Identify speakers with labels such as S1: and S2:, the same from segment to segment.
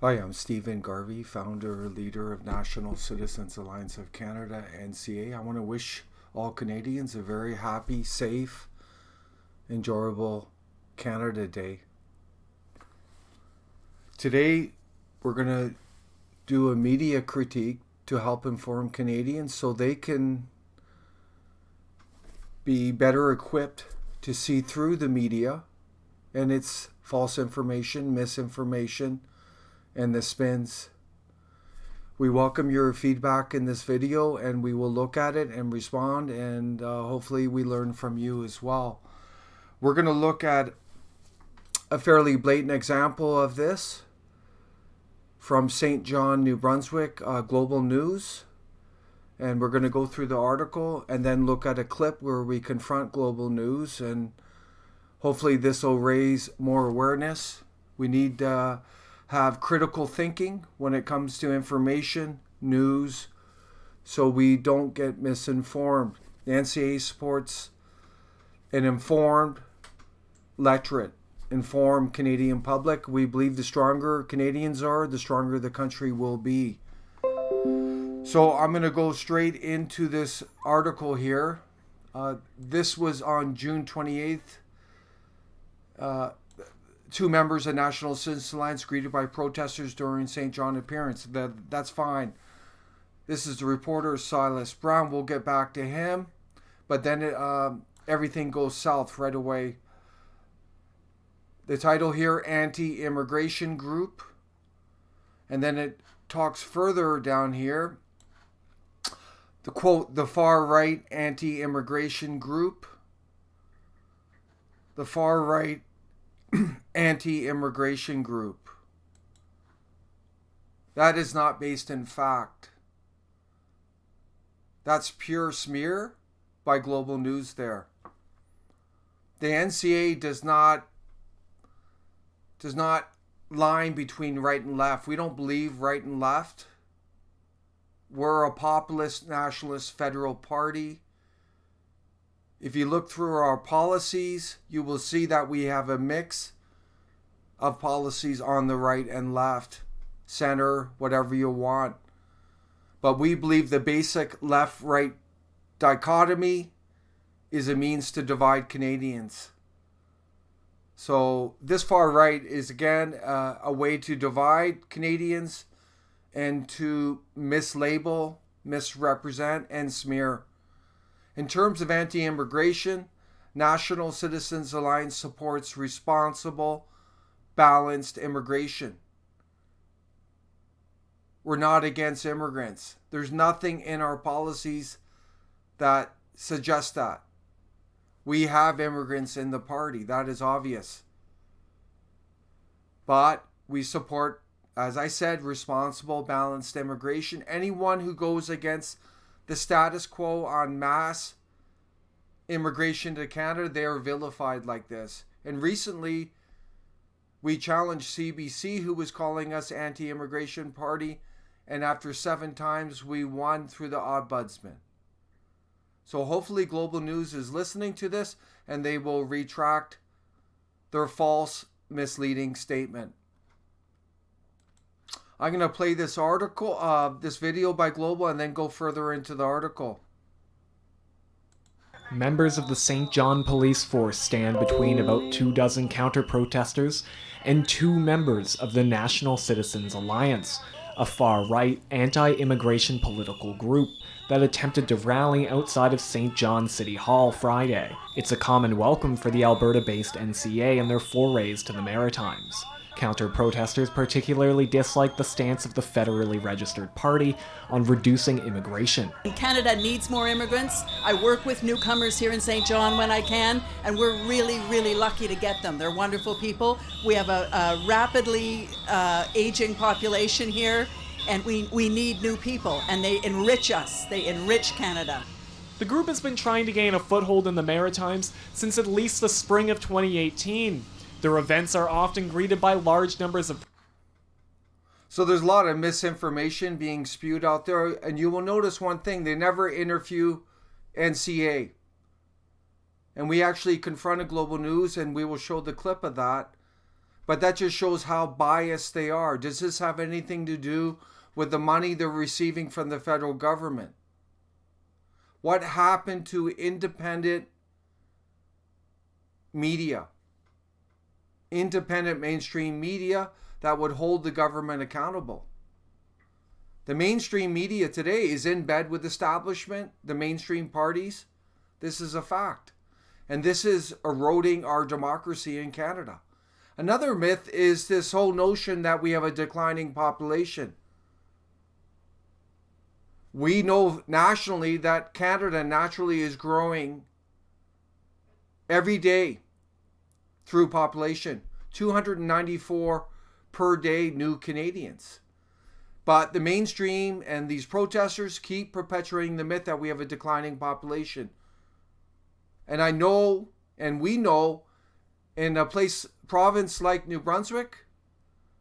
S1: Hi, I'm Stephen Garvey, founder, leader of National Citizens Alliance of Canada, NCA. I want to wish all Canadians a very happy, safe, enjoyable Canada Day. Today, we're going to do a media critique to help inform Canadians so they can be better equipped to see through the media and its false information, misinformation, and the spins. We welcome your feedback in this video, and we will look at it and respond, and hopefully we learn from you as well. We're going to look at a fairly blatant example of this from St. John, New Brunswick, Global News. And we're going to go through the article and then look at a clip where we confront Global News, and hopefully this will raise more awareness. We need have critical thinking when it comes to information, news, so we don't get misinformed. The NCA supports an informed, literate, informed Canadian public. We believe the stronger Canadians are, the stronger the country will be. So I'm going to go straight into this article here. This was on June 28th. Two members of National Citizens Alliance greeted by protesters during St. John appearance. That's fine. This is the reporter Silas Brown. We'll get back to him. But then everything goes south right away. The title here, Anti-Immigration Group. And then it talks further down here. The quote, the far-right anti-immigration group. The far-right anti-immigration group. That is not based in fact. That's pure smear by Global News there. The NCA does not line between right and left. We don't believe right and left. We're a populist, nationalist federal party. If you look through our policies, you will see that we have a mix of policies on the right and left, center, whatever you want. But we believe the basic left-right dichotomy is a means to divide Canadians. So this far right is again a way to divide Canadians and to mislabel, misrepresent, and smear. In terms of anti-immigration, National Citizens Alliance supports responsible, balanced immigration. We're not against immigrants. There's nothing in our policies that suggests that. We have immigrants in the party. That is obvious. But we support, as I said, responsible, balanced immigration. Anyone who goes against the status quo on mass immigration to Canada, they are vilified like this. And recently, we challenged CBC, who was calling us anti-immigration party, and after 7 times, we won through the ombudsman. So hopefully Global News is listening to this, and they will retract their false, misleading statement. I'm going to play this article, this video by Global, and then go further into the article.
S2: Members of the St. John Police Force stand between about 24 counter-protesters and 2 members of the National Citizens Alliance, a far-right anti-immigration political group that attempted to rally outside of St. John City Hall Friday. It's a common welcome for the Alberta-based NCA and their forays to the Maritimes. Counter-protesters particularly dislike the stance of the federally registered party on reducing immigration.
S3: Canada needs more immigrants. I work with newcomers here in St. John when I can, and we're really, really lucky to get them. They're wonderful people. We have a rapidly aging population here, and we need new people, and they enrich us. They enrich Canada.
S2: The group has been trying to gain a foothold in the Maritimes since at least the spring of 2018. Their events are often greeted by large numbers of...
S1: So there's a lot of misinformation being spewed out there, and you will notice one thing: they never interview NCA. And we actually confronted Global News, and we will show the clip of that. But that just shows how biased they are. Does this have anything to do with the money they're receiving from the federal government? What happened to independent media? Independent mainstream media that would hold the government accountable. The mainstream media today is in bed with establishment, the mainstream parties. This is a fact. And this is eroding our democracy in Canada. Another myth is this whole notion that we have a declining population. We know nationally that Canada naturally is growing every day through population. 294 per day new Canadians. But the mainstream and these protesters keep perpetuating the myth that we have a declining population. And I know, and we know, in a province like New Brunswick,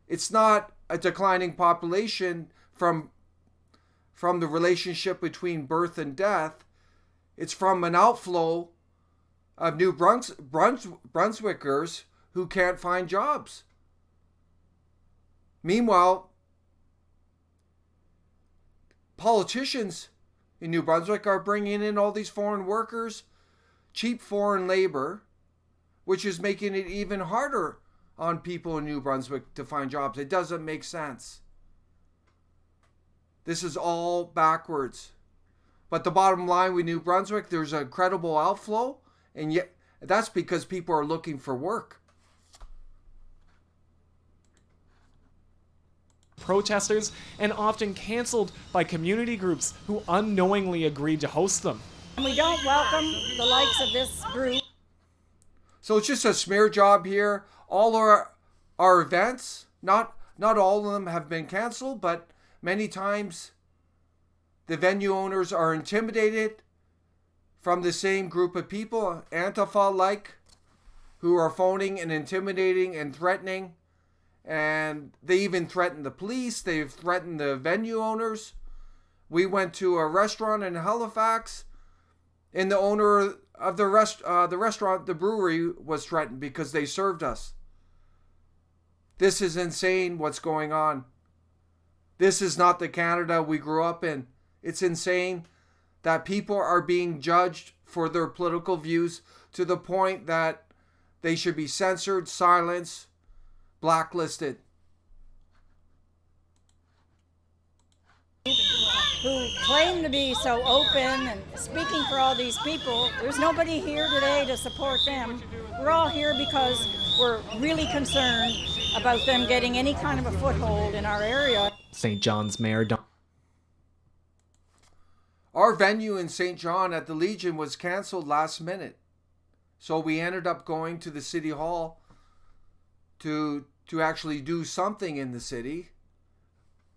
S1: it's not a declining population from the relationship between birth and death. It's from an outflow of New Brunswickers who can't find jobs. Meanwhile, politicians in New Brunswick are bringing in all these foreign workers, cheap foreign labor, which is making it even harder on people in New Brunswick to find jobs. It doesn't make sense. This is all backwards. But the bottom line with New Brunswick, there's a credible outflow, and yet that's because people are looking for work.
S2: Protesters and often canceled by community groups who unknowingly agreed to host them.
S4: We don't welcome the likes of this group.
S1: So it's just a smear job here. All our events, not all of them have been canceled, but many times the venue owners are intimidated from the same group of people, Antifa-like, who are phoning and intimidating and threatening. And they even threatened the police. They've threatened the venue owners. We went to a restaurant in Halifax, and the owner of the restaurant, the brewery, was threatened because they served us. This is insane what's going on. This is not the Canada we grew up in. It's insane that people are being judged for their political views to the point that they should be censored, silenced, blacklisted.
S4: Who claim to be so open and speaking for all these people. There's nobody here today to support them. We're all here because we're really concerned about them getting any kind of a foothold in our area.
S2: St. John's Mayor
S1: Our venue in St. John at the Legion was canceled last minute. So we ended up going to the City Hall to actually do something in the city.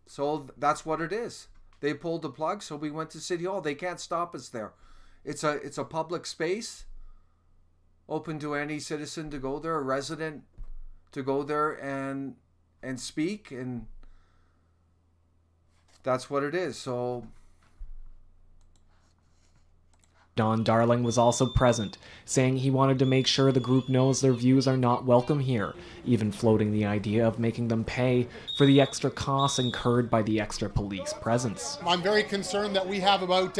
S1: So that's what it is. They pulled the plug, so we went to City Hall. They can't stop us there. It's a public space, open to any citizen to go there, a resident to go there and speak, and that's what it is. So
S2: Don Darling was also present, saying he wanted to make sure the group knows their views are not welcome here, even floating the idea of making them pay for the extra costs incurred by the extra police presence.
S5: I'm very concerned that we have about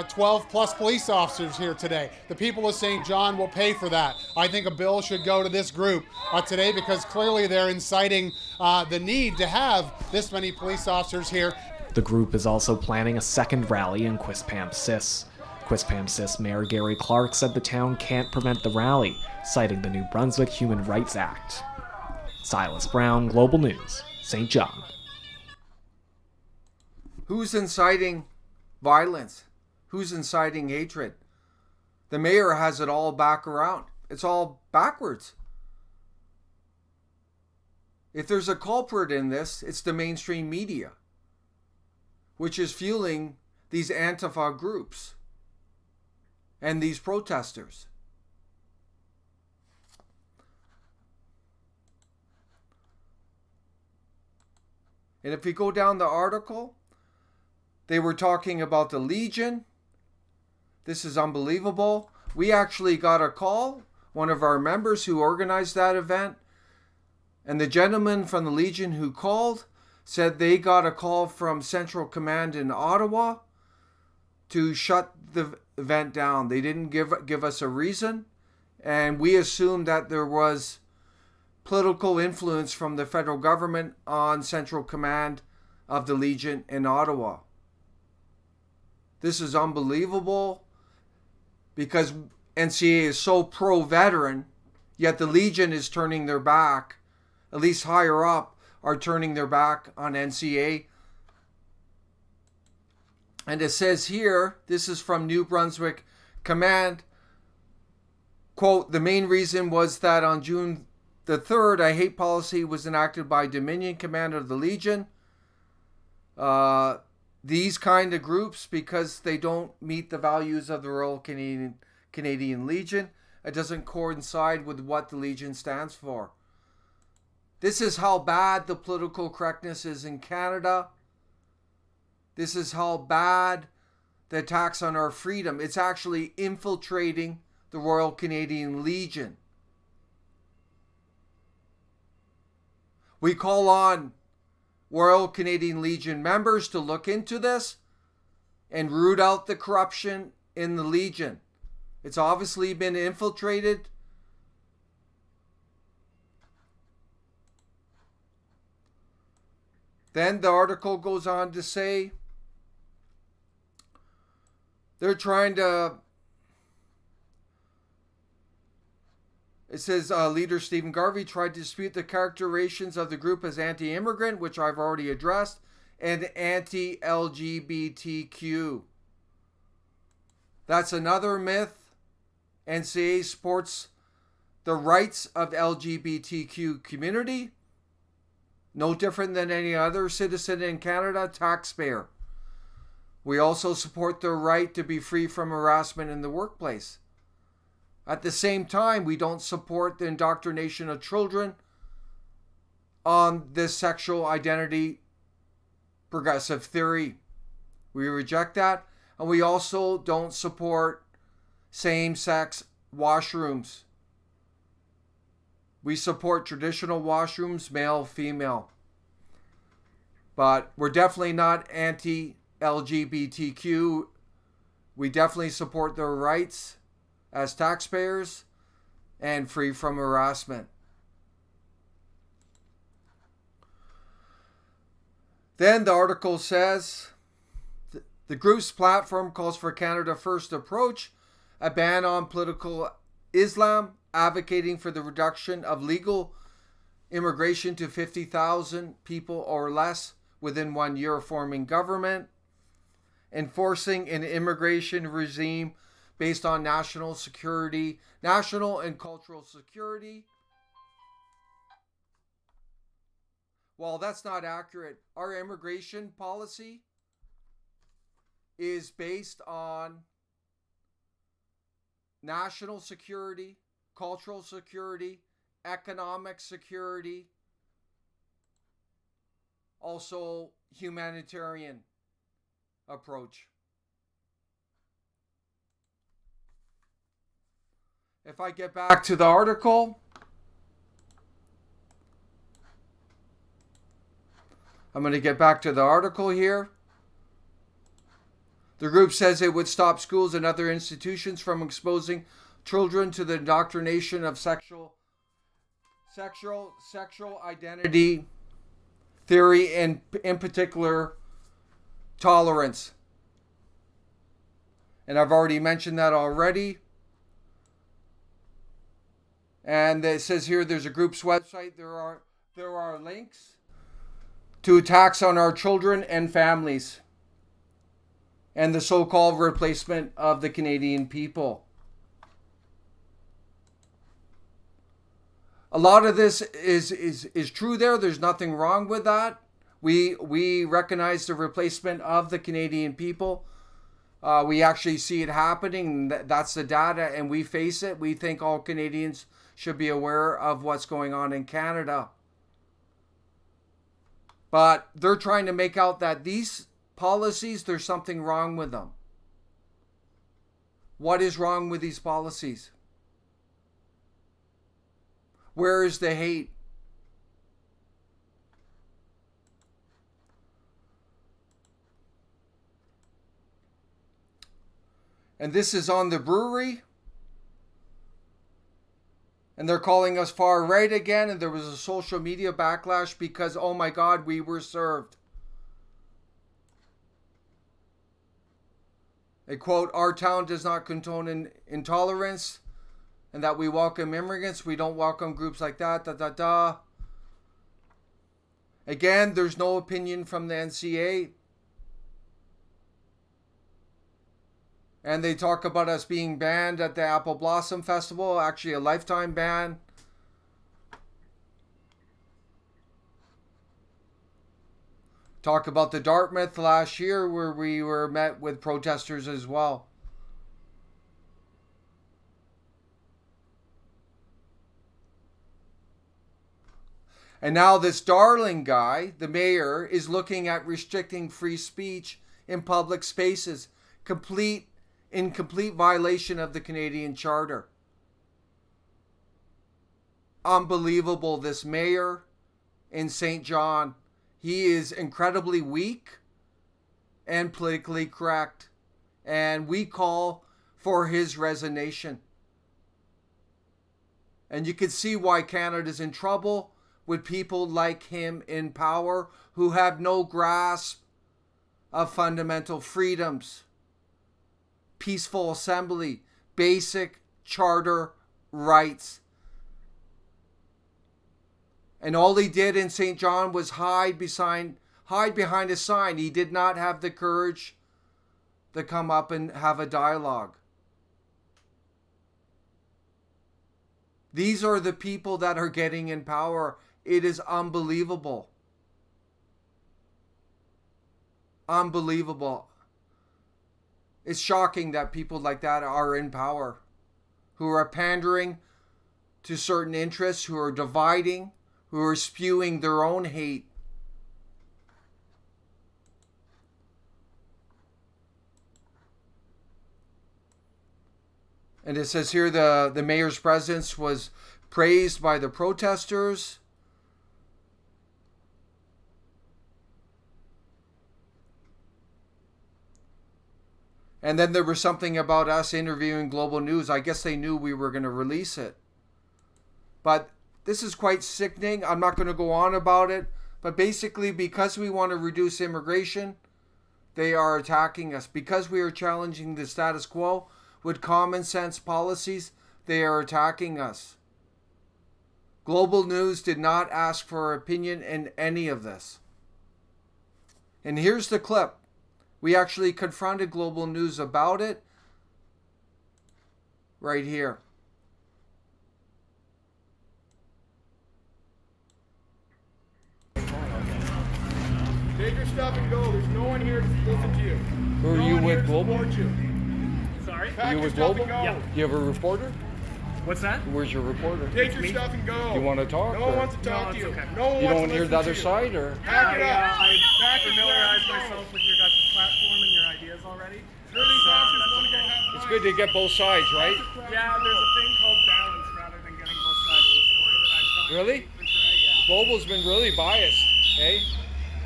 S5: 12 plus police officers here today. The people of St. John will pay for that. I think a bill should go to this group today because clearly they're inciting the need to have this many police officers here.
S2: The group is also planning a second rally in Quispamsis. Quispamsis Mayor Gary Clark said the town can't prevent the rally, citing the New Brunswick Human Rights Act. Silas Brown, Global News, St. John.
S1: who's inciting violence? Who's inciting hatred? The mayor has it all back around. It's all backwards. If there's a culprit in this, it's the mainstream media, which is fueling these Antifa groups and these protesters. And if we go down the article, they were talking about the Legion. This is unbelievable. We actually got a call. One of our members who organized that event And the gentleman from the Legion who called said they got a call from Central Command in Ottawa to shut the event down. They didn't give us a reason, and we assumed that there was political influence from the federal government on Central Command of the Legion in Ottawa. This is unbelievable because NCA is so pro-veteran, yet the Legion is turning their back, at least higher up, are turning their back on NCA. And it says here, this is from New Brunswick Command, quote, the main reason was that on June the 3rd, a hate policy was enacted by Dominion Command of the Legion. These kind of groups, because they don't meet the values of the Royal Canadian Legion, it doesn't coincide with what the Legion stands for. This is how bad the political correctness is in Canada. This is how bad the attacks on our freedom. It's actually infiltrating the Royal Canadian Legion. We call on Royal Canadian Legion members to look into this and root out the corruption in the Legion. It's obviously been infiltrated. Then the article goes on to say they're trying to, it says leader Stephen Garvey tried to dispute the characterizations of the group as anti-immigrant, which I've already addressed, and anti-LGBTQ. That's another myth. NCA supports the rights of LGBTQ community. No different than any other citizen in Canada, taxpayer. We also support their right to be free from harassment in the workplace. At the same time, we don't support the indoctrination of children on this sexual identity progressive theory. We reject that. And we also don't support same-sex washrooms. We support traditional washrooms, male, female. But we're definitely not anti-LGBTQ. We definitely support their rights as taxpayers and free from harassment. Then the article says, the group's platform calls for Canada First approach, a ban on political Islam, advocating for the reduction of legal immigration to 50,000 people or less within 1 year of forming government, enforcing an immigration regime based on national security, national and cultural security. Well, that's not accurate. Our immigration policy is based on national security, cultural security, economic security, also humanitarian approach. If I get back to the article, I'm going to get back to the article here. The group says it would stop schools and other institutions from exposing children to the indoctrination of sexual identity theory, and in particular tolerance. And I've already mentioned that already. And it says here there's a group's website. There are links to attacks on our children and families and the so-called replacement of the Canadian people. A lot of this is true there. There's nothing wrong with that. We recognize the replacement of the Canadian people. We actually see it happening. That's the data, and we face it. We think all Canadians should be aware of what's going on in Canada. But they're trying to make out that these policies, there's something wrong with them. What is wrong with these policies? Where is the hate? And this is on the brewery. And they're calling us far right again. And there was a social media backlash because, oh my God, we were served. They quote, "Our town does not condone intolerance and that we welcome immigrants. We don't welcome groups like that, da da da." Again, there's no opinion from the NCA. And they talk about us being banned at the Apple Blossom Festival, actually a lifetime ban. Talk about the Dartmouth last year where we were met with protesters as well. And now this Darling guy, the mayor, is looking at restricting free speech in public spaces, in complete violation of the Canadian Charter. Unbelievable, this mayor in St. John. He is incredibly weak and politically correct. And we call for his resignation. And you can see why Canada's in trouble with people like him in power who have no grasp of fundamental freedoms, peaceful assembly, basic charter rights. And all he did in St. John was hide behind a sign. He did not have the courage to come up and have a dialogue. These are the people that are getting in power. It is unbelievable. Unbelievable. It's shocking that people like that are in power, who are pandering to certain interests, who are dividing, who are spewing their own hate. And it says here the mayor's presence was praised by the protesters. And then there was something about us interviewing Global News. I guess they knew we were going to release it. But this is quite sickening. I'm not going to go on about it. But basically, because we want to reduce immigration, they are attacking us. Because we are challenging the status quo with common sense policies, they are attacking us. Global News did not ask for our opinion in any of this. And here's the clip. We actually confronted Global News about it right here.
S6: Take your stuff and go. There's no one here to listen to you.
S1: Who are you with, Global?
S6: Sorry?
S1: Are you with Global? Yeah. Do you have a reporter?
S2: What's that?
S1: Where's your reporter?
S6: Take your stuff and go.
S1: You want to talk?
S6: No one wants to talk to you.
S2: Okay.
S6: No one
S1: You
S6: wants
S1: don't
S6: to
S1: hear
S6: listen
S1: the
S6: to
S1: other
S6: you.
S1: side, or?
S6: Pack it up.
S2: I familiarized myself with your guys' platform and your ideas already.
S6: Sure, these officers want to go have
S1: It's good to get both sides, right?
S2: Yeah, there's a thing called balance rather than getting both sides of the story that I've done.
S1: Really?
S2: Yeah.
S1: Global's been really biased, eh?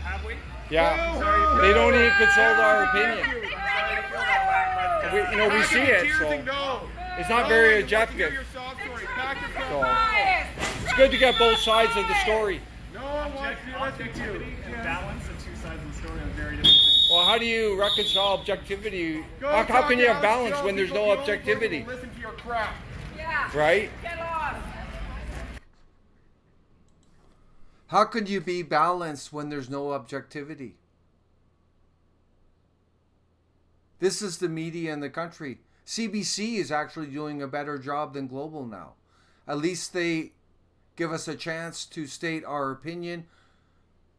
S2: Have we?
S1: Yeah.
S6: Sorry.
S1: They don't even consult our opinion.
S2: I'm sorry to feel that way, but
S1: We see it, so it's not very objective. So it's good to get both sides of the story.
S6: No one wants to listen to
S2: objectivity
S6: you.
S2: and balance and two sides of the story are very different things.
S1: Well, how do you reconcile objectivity? How can you have balance when there's no objectivity?
S6: Listen to your crap.
S1: Right? How can you be balanced when there's no objectivity? This is the media in the country. CBC is actually doing a better job than Global now. At least they give us a chance to state our opinion,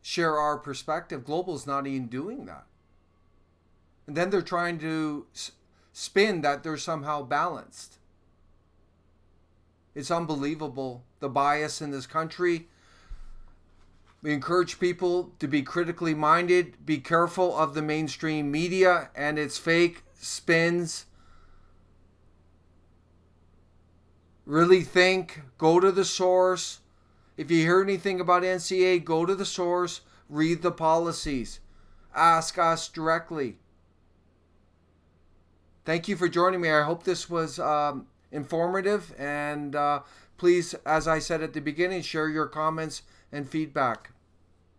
S1: share our perspective. Global's not even doing that. And then they're trying to spin that they're somehow balanced. It's unbelievable, the bias in this country. We encourage people to be critically minded, be careful of the mainstream media and its fake spins. Really think, go to the source. If you hear anything about NCA, go to the source, read the policies, ask us directly. thank you for joining me. I hope this was informative, and please, as I said at the beginning, share your comments and feedback.